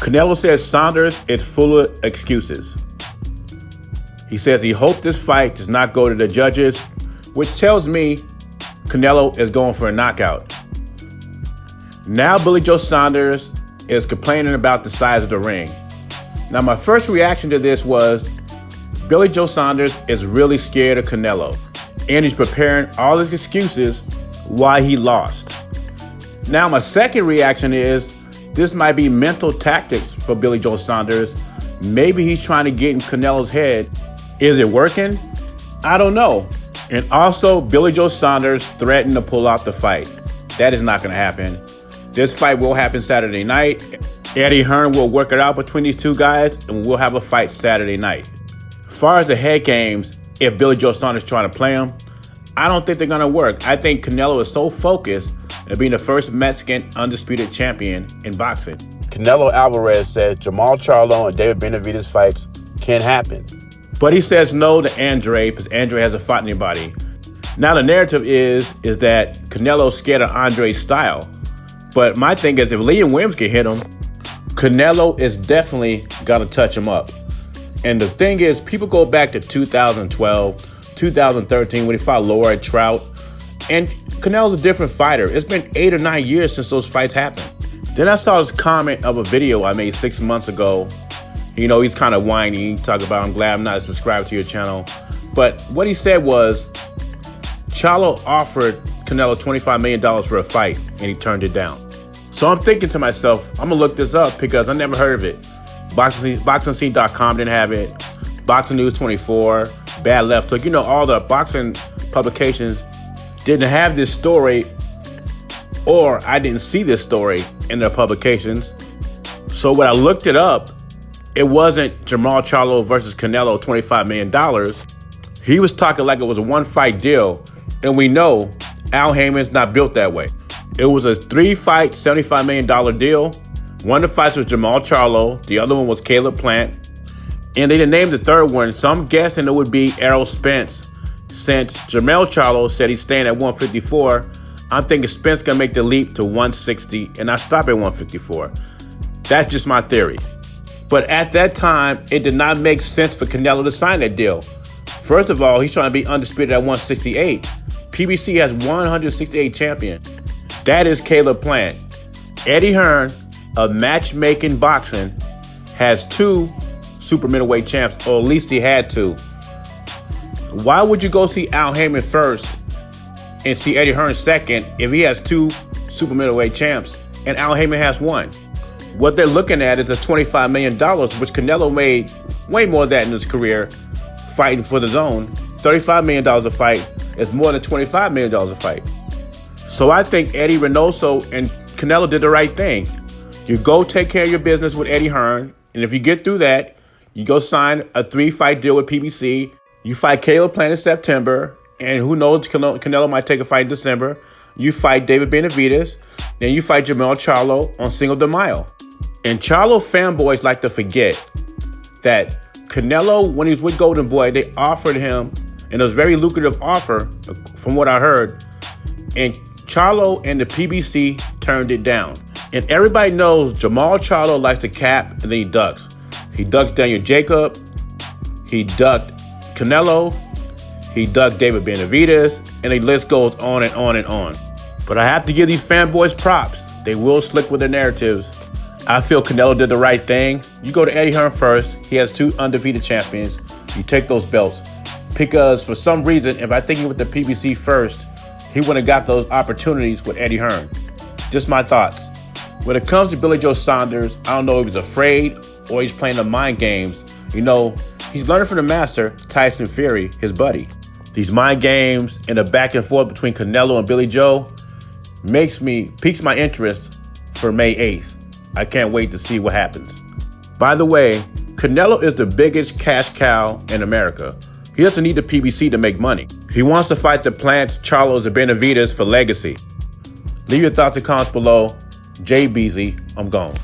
Canelo says Saunders is full of excuses. He says he hopes this fight does not go to the judges, which tells me Canelo is going for a knockout. Now Billy Joe Saunders is complaining about the size of the ring. Now my first reaction to this was Billy Joe Saunders is really scared of Canelo, and he's preparing all his excuses why he lost. Now my second reaction is this might be mental tactics for Billy Joe Saunders. Maybe he's trying to get in Canelo's head. Is it working? I don't know. And also, Billy Joe Saunders threatened to pull out the fight. That is not going to happen. This fight will happen Saturday night. Eddie Hearn will work it out between these two guys, and we'll have a fight Saturday night. As far as the head games, if Billy Joe Saunders is trying to play him, I don't think they're going to work. I think Canelo is so focused on being the first Mexican undisputed champion in boxing. Canelo Alvarez says Jermall Charlo and David Benavidez fights can happen. But he says no to Andre because Andre hasn't fought anybody. Now the narrative is that Canelo's scared of Andre's style. But my thing is if Liam Williams can hit him, Canelo is definitely going to touch him up. And the thing is, people go back to 2012, 2013 when he fought Lloyd Trout. And Canelo's a different fighter. It's been 8 or 9 years since those fights happened. Then I saw this comment of a video I made 6 months ago. You know, he's kind of whiny, talking about, I'm glad I'm not subscribed to your channel. But what he said was, Charlo offered Canelo $25 million for a fight, and he turned it down. So I'm thinking to myself, I'm going to look this up because I never heard of it. BoxingScene.com didn't have it. Boxing News 24, Bad Left Hook. You know, all the boxing publications didn't have this story, or I didn't see this story in their publications. So when I looked it up, it wasn't Jermall Charlo versus Canelo, $25 million. He was talking like it was a one-fight deal, and we know Al Heyman's not built that way. It was a 3-fight, $75 million deal. One of the fights was Jermall Charlo. The other one was Caleb Plant. And they didn't name the third one, so I'm guessing it would be Errol Spence. Since Jermall Charlo said he's staying at 154, I'm thinking Spence gonna make the leap to 160 and not stop at 154. That's just my theory. But at that time, it did not make sense for Canelo to sign that deal. First of all, he's trying to be undisputed at 168. PBC has 168 champion. That is Caleb Plant. Eddie Hearn of matchmaking boxing has 2 super middleweight champs, or at least he had 2. Why would you go see Al Heyman first and see Eddie Hearn second if he has 2 super middleweight champs and Al Heyman has 1? What they're looking at is a $25 million, which Canelo made way more of that in his career fighting for the zone. $35 million a fight is more than $25 million a fight. So I think Eddie Reynoso and Canelo did the right thing. You go take care of your business with Eddie Hearn, and if you get through that, you go sign a 3-fight deal with PBC. You fight Caleb Plant in September, and who knows, Canelo might take a fight in December. You fight David Benavidez, then you fight Jermall Charlo on Cinco de Mayo. And Charlo fanboys like to forget that Canelo, when he was with Golden Boy, they offered him, and it was a very lucrative offer from what I heard, and Charlo and the PBC turned it down. And everybody knows Jermall Charlo likes to cap and then he ducks. He ducks Daniel Jacob, he ducked Canelo, he ducked David Benavidez, and the list goes on and on and on. But I have to give these fanboys props. They will slick with their narratives. I feel Canelo did the right thing. You go to Eddie Hearn first. He has 2 undefeated champions. You take those belts. Because for some reason, if I think he went to PBC first, he wouldn't have got those opportunities with Eddie Hearn. Just my thoughts. When it comes to Billy Joe Saunders, I don't know if he's afraid or he's playing the mind games. You know, he's learning from the master, Tyson Fury, his buddy. These mind games and the back and forth between Canelo and Billy Joe piques my interest for May 8th. I can't wait to see what happens. By the way, Canelo is the biggest cash cow in America. He doesn't need the PBC to make money. He wants to fight the Plants, Charlos, and Benavidez for legacy. Leave your thoughts and comments below. Jay Beasley, I'm gone.